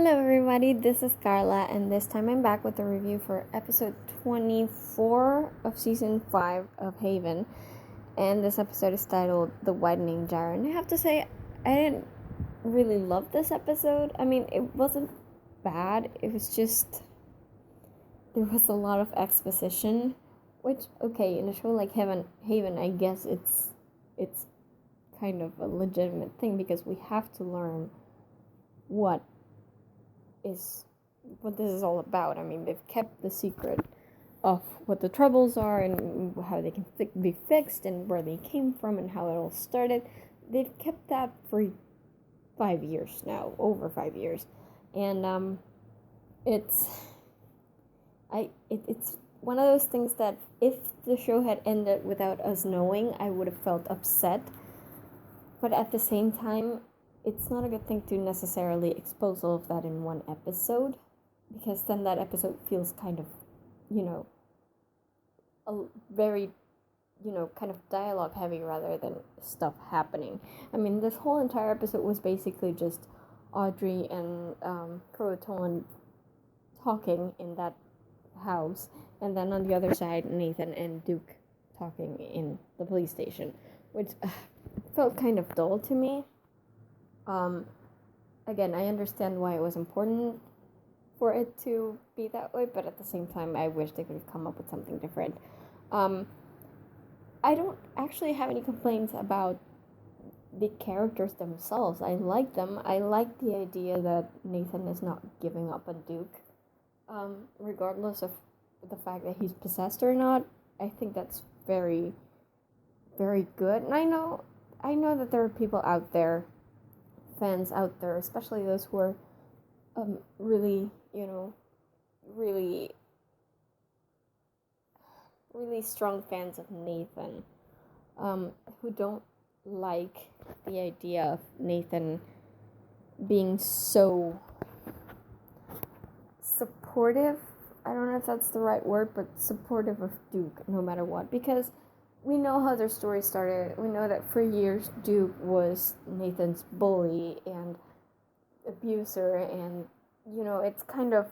Hello, everybody. This is Carla, and this time I'm back with a review for episode 24 of season 5 of Haven. And this episode is titled The Widening Gyre. And I have to say, I didn't really love this episode. I mean, it wasn't bad, it was just there was a lot of exposition, which, okay, in a show like Haven, I guess it's kind of a legitimate thing because we have to learn what this is all about. I mean, they've kept the secret of what the troubles are and how they can be fixed and where they came from and how it all started. They've kept that for 5 years now, over 5 years, and it's one of those things that if the show had ended without us knowing, I would have felt upset. But at the same time, it's not a good thing to necessarily expose all of that in one episode, because then that episode feels kind of, a very, kind of dialogue heavy rather than stuff happening. I mean, this whole entire episode was basically just Audrey and Croatoan talking in that house, and then on the other side, Nathan and Duke talking in the police station, which felt kind of dull to me. Again, I understand why it was important for it to be that way, but at the same time, I wish they could have come up with something different. I don't actually have any complaints about the characters themselves. I like them. I like the idea that Nathan is not giving up on Duke, regardless of the fact that he's possessed or not. I think that's very, very good. And I know that there are people out there, fans out there, especially those who are really, really strong fans of Nathan, who don't like the idea of Nathan being so supportive. I don't know if that's the right word, but supportive of Duke no matter what, because we know how their story started. We know that for years Duke was Nathan's bully and abuser, and it's kind of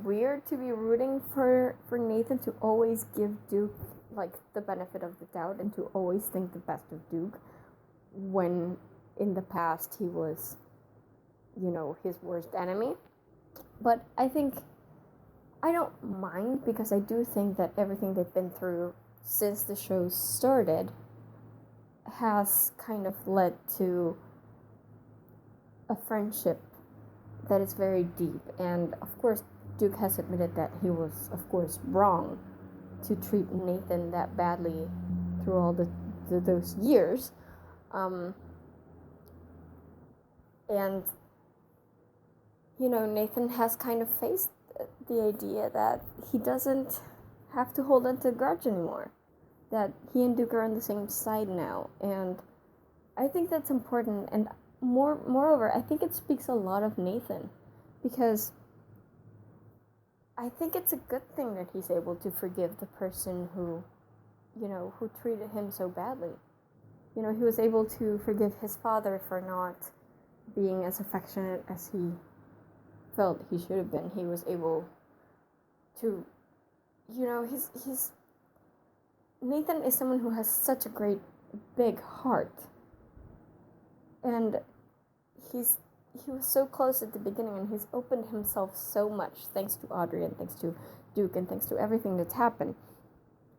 weird to be rooting for Nathan, to always give Duke like the benefit of the doubt and to always think the best of Duke, when in the past he was his worst enemy. But I think I don't mind, because I do think that everything they've been through since the show started has kind of led to a friendship that is very deep. And of course, Duke has admitted that he was, of course, wrong to treat Nathan that badly through all those years. And Nathan has kind of faced the idea that he doesn't have to hold on to a grudge anymore, that he and Duke are on the same side now, and I think that's important. And moreover, I think it speaks a lot of Nathan, because I think it's a good thing that he's able to forgive the person who treated him so badly. He was able to forgive his father for not being as affectionate as he felt he should have been. He was able to, he's Nathan is someone who has such a great big heart, and he was so close at the beginning, and he's opened himself so much thanks to Audrey and thanks to Duke and thanks to everything that's happened,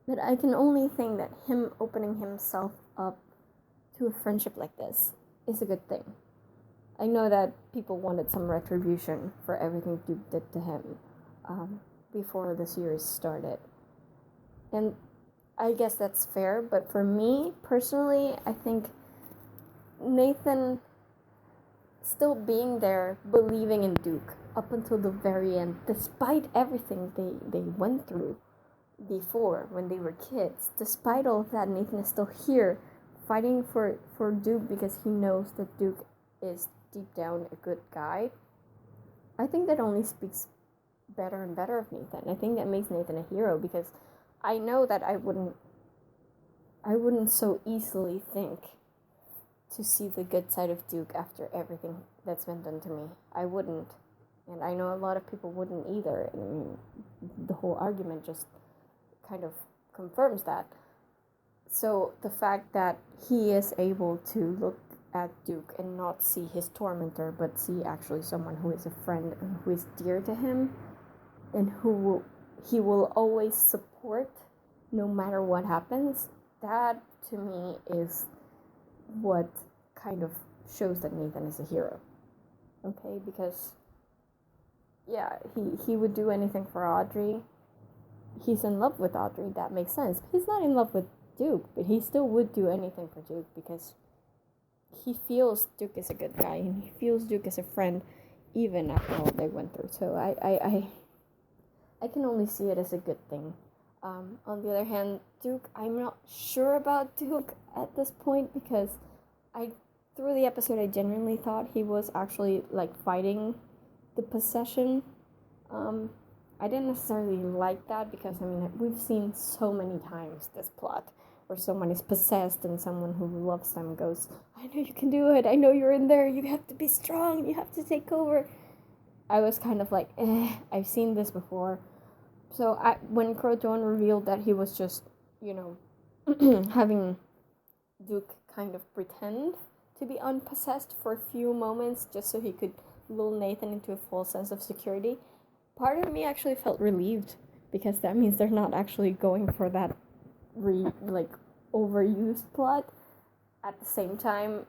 that I can only think that him opening himself up to a friendship like this is a good thing. I know that people wanted some retribution for everything Duke did to him before the series started. And I guess that's fair, but for me, personally, I think Nathan still being there, believing in Duke up until the very end, despite everything they went through before when they were kids, despite all of that, Nathan is still here fighting for Duke because he knows that Duke is deep down a good guy. I think that only speaks better and better of Nathan. I think that makes Nathan a hero, because I know that I wouldn't so easily think to see the good side of Duke after everything that's been done to me. I wouldn't. And I know a lot of people wouldn't either. I mean, the whole argument just kind of confirms that. So the fact that he is able to look at Duke and not see his tormentor, but see actually someone who is a friend and who is dear to him, and he will always support no matter what happens, that to me is what kind of shows that Nathan is a hero. Okay, because yeah, he would do anything for Audrey. He's in love with Audrey, that makes sense. He's not in love with Duke, but he still would do anything for Duke because he feels Duke is a good guy and he feels Duke is a friend even after all they went through. So I can only see it as a good thing. On the other hand, Duke, I'm not sure about Duke at this point because through the episode I genuinely thought he was actually like fighting the possession. I didn't necessarily like that because I mean we've seen so many times this plot where someone is possessed and someone who loves them goes, I know you can do it, I know you're in there, you have to be strong, you have to take over. I was kind of like, I've seen this before. So when Croton revealed that he was just, having Duke kind of pretend to be unpossessed for a few moments just so he could lull Nathan into a false sense of security, part of me actually felt relieved because that means they're not actually going for that overused plot. At the same time,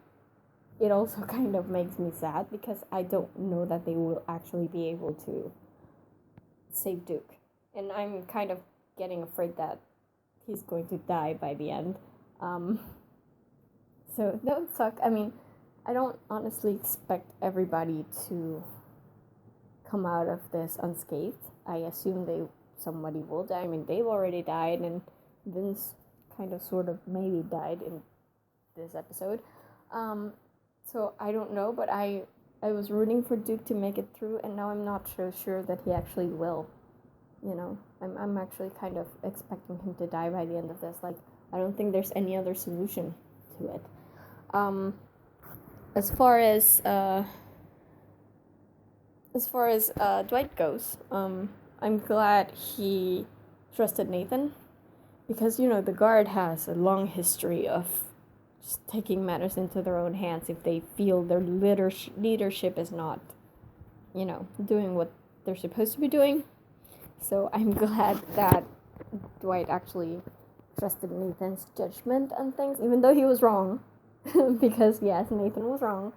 it also kind of makes me sad because I don't know that they will actually be able to save Duke. And I'm kind of getting afraid that he's going to die by the end. So that would suck. I mean, I don't honestly expect everybody to come out of this unscathed. I assume somebody will die. I mean, they've already died, and Vince kind of sort of maybe died in this episode. So I don't know, but I was rooting for Duke to make it through, and now I'm not so sure that he actually will. I'm actually kind of expecting him to die by the end of this. Like, I don't think there's any other solution to it. As far as Dwight goes, I'm glad he trusted Nathan because, the guard has a long history of just taking matters into their own hands if they feel their leadership is not, doing what they're supposed to be doing. So I'm glad that Dwight actually trusted Nathan's judgment on things, even though he was wrong. Because, yes, Nathan was wrong.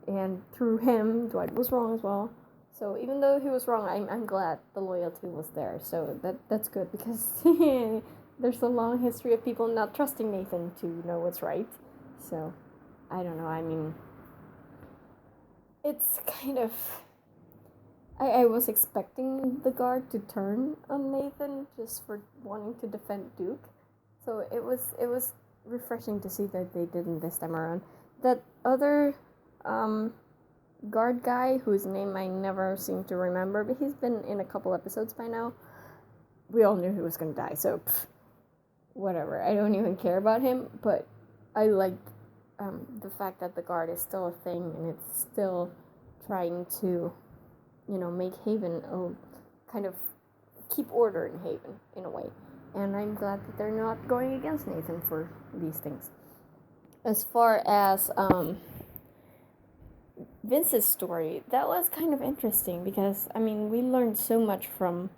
And through him, Dwight was wrong as well. So even though he was wrong, I'm glad the loyalty was there. So that's good because there's a long history of people not trusting Nathan to know what's right. So, I don't know. I mean, it's kind of... I was expecting the guard to turn on Nathan just for wanting to defend Duke. So it was refreshing to see that they didn't this time around. That other guard guy, whose name I never seem to remember, but he's been in a couple episodes by now. We all knew he was going to die, so whatever. I don't even care about him, but I like the fact that the guard is still a thing and it's still trying to, make Haven kind of keep order in Haven in a way. And I'm glad that they're not going against Nathan for these things. As far as Vince's story, that was kind of interesting because, I mean, we learned so much from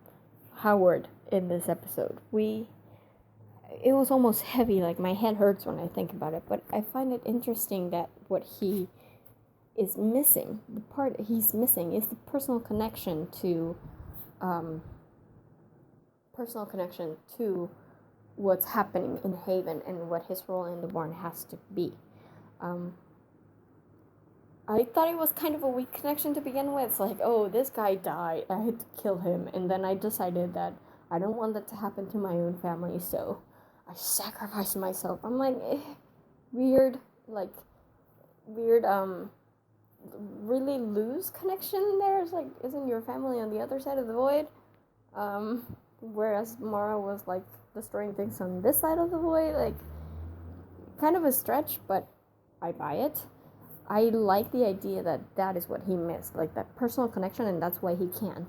Howard in this episode. It was almost heavy, like my head hurts when I think about it, but I find it interesting that what he is missing, the part he's missing is the personal connection to what's happening in Haven and what his role in the barn has to be. I thought it was kind of a weak connection to begin with. It's like, oh, this guy died, I had to kill him, and then I decided that I don't want that to happen to my own family, so I sacrificed myself. I'm like, weird, really loose connection there. It's like, isn't your family on the other side of the void? Whereas Mara was like destroying things on this side of the void, like kind of a stretch, but I buy it. I like the idea that that is what he missed, like that personal connection, and that's why he can't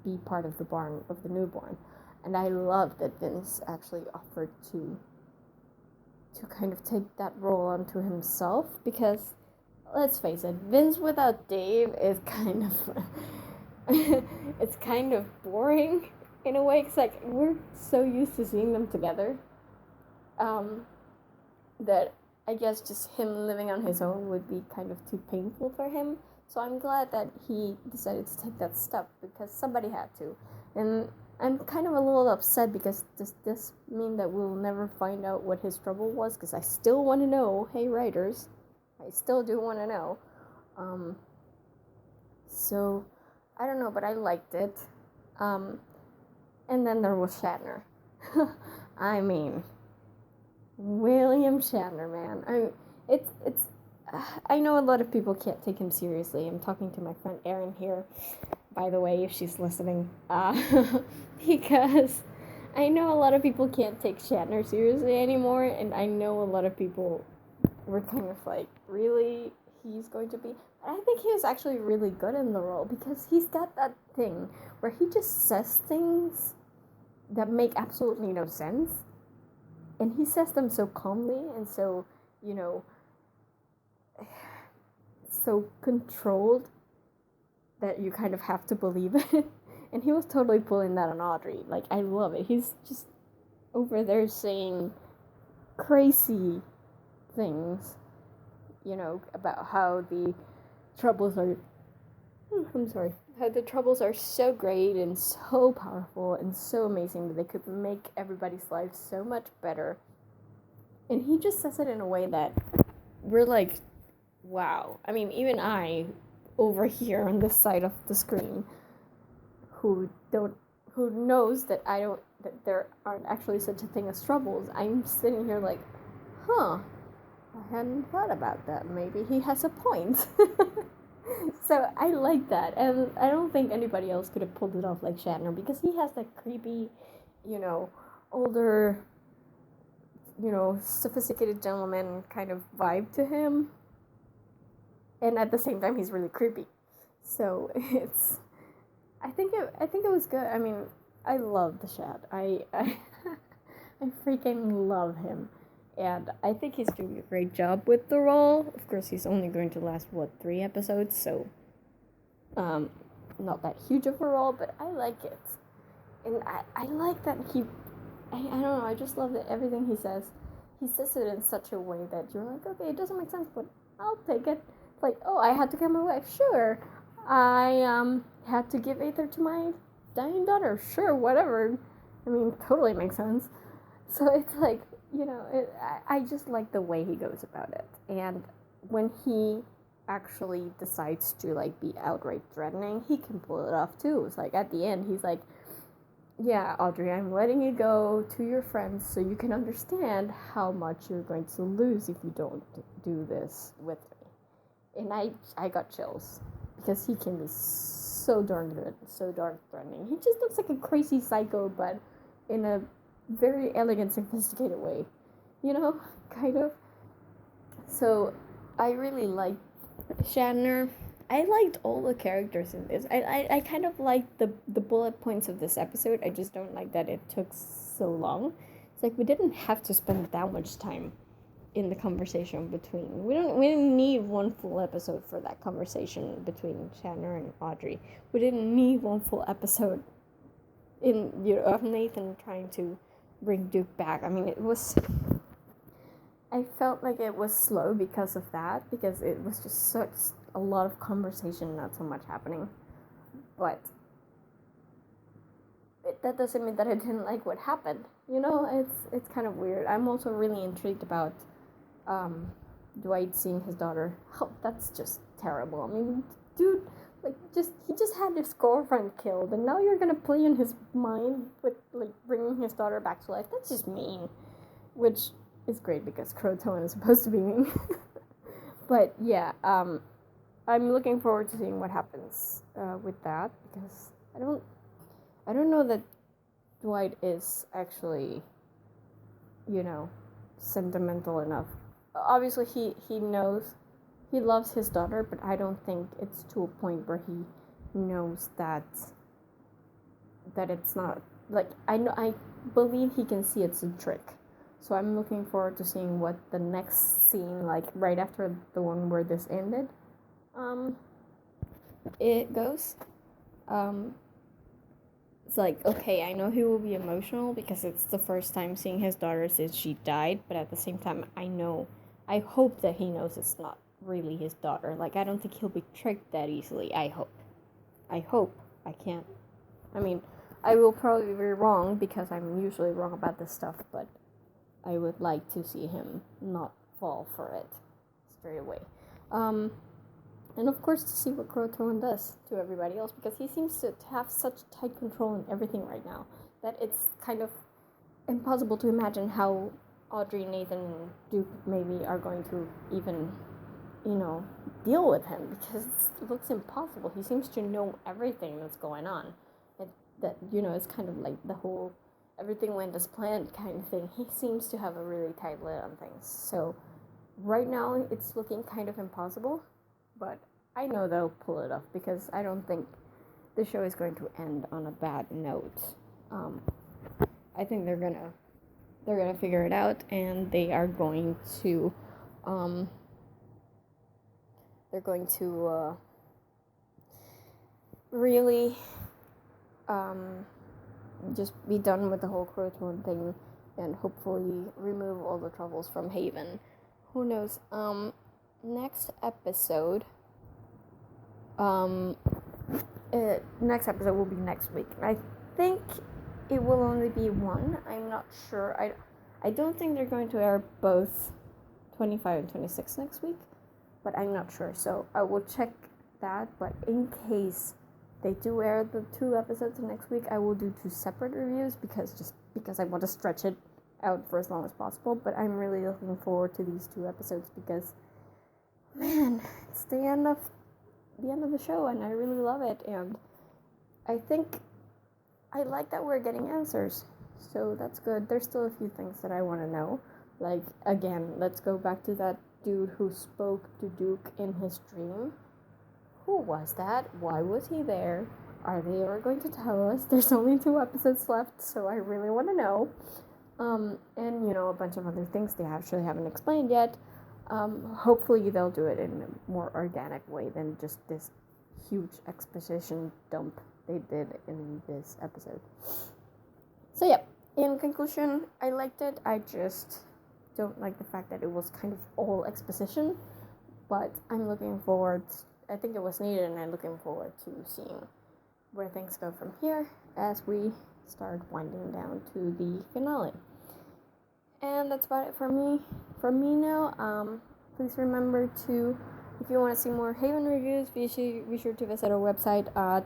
be part of the barn of the newborn. And I love that Vince actually offered to kind of take that role onto himself, because let's face it, Vince without Dave is kind of it's kind of boring in a way. It's like we're so used to seeing them together that I guess just him living on his own would be kind of too painful for him. So I'm glad that he decided to take that step, because somebody had to. And I'm kind of a little upset, because does this mean that we'll never find out what his trouble was? Because I still want to know. Hey, writers, I still do want to know. So I don't know, but I liked it. And then there was Shatner. I mean, William Shatner, man. I know a lot of people can't take him seriously. I'm talking to my friend Erin here, by the way, if she's listening, because I know a lot of people can't take Shatner seriously anymore, and I know a lot of people were kind of like, really? He's going to be? And I think he was actually really good in the role, because he's got that thing where he just says things that make absolutely no sense, and he says them so calmly and so, so controlled that you kind of have to believe it. And he was totally pulling that on Audrey. Like, I love it. He's just over there saying crazy things, about how the troubles are... how the troubles are so great and so powerful and so amazing that they could make everybody's life so much better. And he just says it in a way that we're like, wow. I mean, even I, over here on this side of the screen, who knows that that there aren't actually such a thing as troubles, I'm sitting here like, I hadn't thought about that. Maybe he has a point. So I like that, and I don't think anybody else could have pulled it off like Shatner, because he has that creepy, older, sophisticated gentleman kind of vibe to him, and at the same time he's really creepy. So I think it was good. I mean, I love the Shat. I freaking love him. And I think he's doing a great job with the role. Of course, he's only going to last, 3 episodes, so not that huge of a role, but I like it. And I like that I don't know, I just love that everything he says it in such a way that you're like, okay, it doesn't make sense, but I'll take it. It's like, oh, I had to get my wife, sure. I had to give Aether to my dying daughter, sure, whatever. I mean, totally makes sense. So it's like, I just like the way he goes about it. And when he actually decides to, be outright threatening, he can pull it off, too. It's like, at the end, he's like, yeah, Audrey, I'm letting you go to your friends so you can understand how much you're going to lose if you don't do this with me. And I got chills, because he can be so darn good, so darn threatening. He just looks like a crazy psycho, but in a very elegant, sophisticated way, kind of. So I really liked Shatner. I liked all the characters in this. I kind of liked the bullet points of this episode. I just don't like that it took so long. It's like we didn't have to spend that much time in the conversation between. We didn't need one full episode for that conversation between Shatner and Audrey. We didn't need one full episode of Nathan trying to bring Duke back. I mean, I felt like it was slow because of that, because it was just such a lot of conversation, not so much happening. But that doesn't mean that I didn't like what happened. It's kind of weird. I'm also really intrigued about Dwight seeing his daughter. Oh, that's just terrible. I mean, dude, he just had his girlfriend killed, and now you're gonna play in his mind with, bringing his daughter back to life. That's just mean. Which is great, because Croton is supposed to be mean. But, yeah, I'm looking forward to seeing what happens with that, because I don't know that Dwight is actually, sentimental enough obviously he knows he loves his daughter, but I don't think it's to a point where he knows that it's not, like, I believe he can see it's a trick. So I'm looking forward to seeing what the next scene, like right after the one where this ended, it goes. It's like, okay, I know he will be emotional because it's the first time seeing his daughter since she died, but at the same time, I hope that he knows it's not really his daughter. Like, I don't think he'll be tricked that easily. I hope. I can't. I mean, I will probably be wrong because I'm usually wrong about this stuff, but I would like to see him not fall for it straight away. And of course to see what Croatoan does to everybody else, because he seems to have such tight control in everything right now that it's kind of impossible to imagine how Audrey, Nathan, and Duke maybe are going to even, deal with him, because it looks impossible. He seems to know everything that's going on. That it's kind of like the whole everything went as planned kind of thing. He seems to have a really tight lid on things. So right now it's looking kind of impossible, but I know they'll pull it off because I don't think the show is going to end on a bad note. I think they're gonna figure it out, and they are going to really just be done with the whole Croatoan thing and hopefully remove all the troubles from Haven. Who knows? Next episode will be next week. I think it will only be one. I'm not sure. I don't think they're going to air both 25 and 26 next week, but I'm not sure. So I will check that, but in case they do air the 2 episodes next week, I will do 2 separate reviews because I want to stretch it out for as long as possible. But I'm really looking forward to these 2 episodes because, man, it's the end of the show, and I really love it. And I think I like that we're getting answers, so that's good. There's still a few things that I want to know. Like, again, let's go back to that dude who spoke to Duke in his dream. Who was that? Why was he there? Are they ever going to tell us? There's only 2 episodes left, so I really want to know. And, a bunch of other things they actually haven't explained yet. Hopefully they'll do it in a more organic way than just this huge exposition dump they did in this episode. So yeah, in conclusion, I liked it. I just don't like the fact that it was kind of all exposition, but I'm looking forward. I think it was needed, and I'm looking forward to seeing where things go from here as we start winding down to the finale. And that's about it from me now. Please remember to, if you want to see more Haven reviews, be sure to visit our website at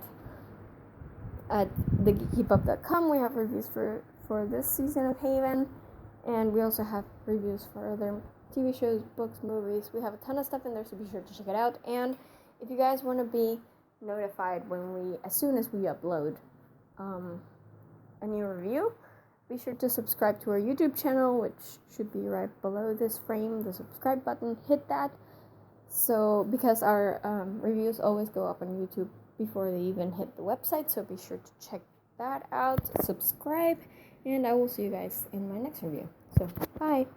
thegeekypub.com. We have reviews for this season of Haven, and we also have reviews for other TV shows, books, movies. We have a ton of stuff in there, so be sure to check it out. And if you guys want to be notified as soon as we upload a new review, be sure to subscribe to our YouTube channel, which should be right below this frame, the subscribe button. Hit that, so because our reviews always go up on YouTube before they even hit the website, so be sure to check that out, subscribe, and I will see you guys in my next review. So, bye!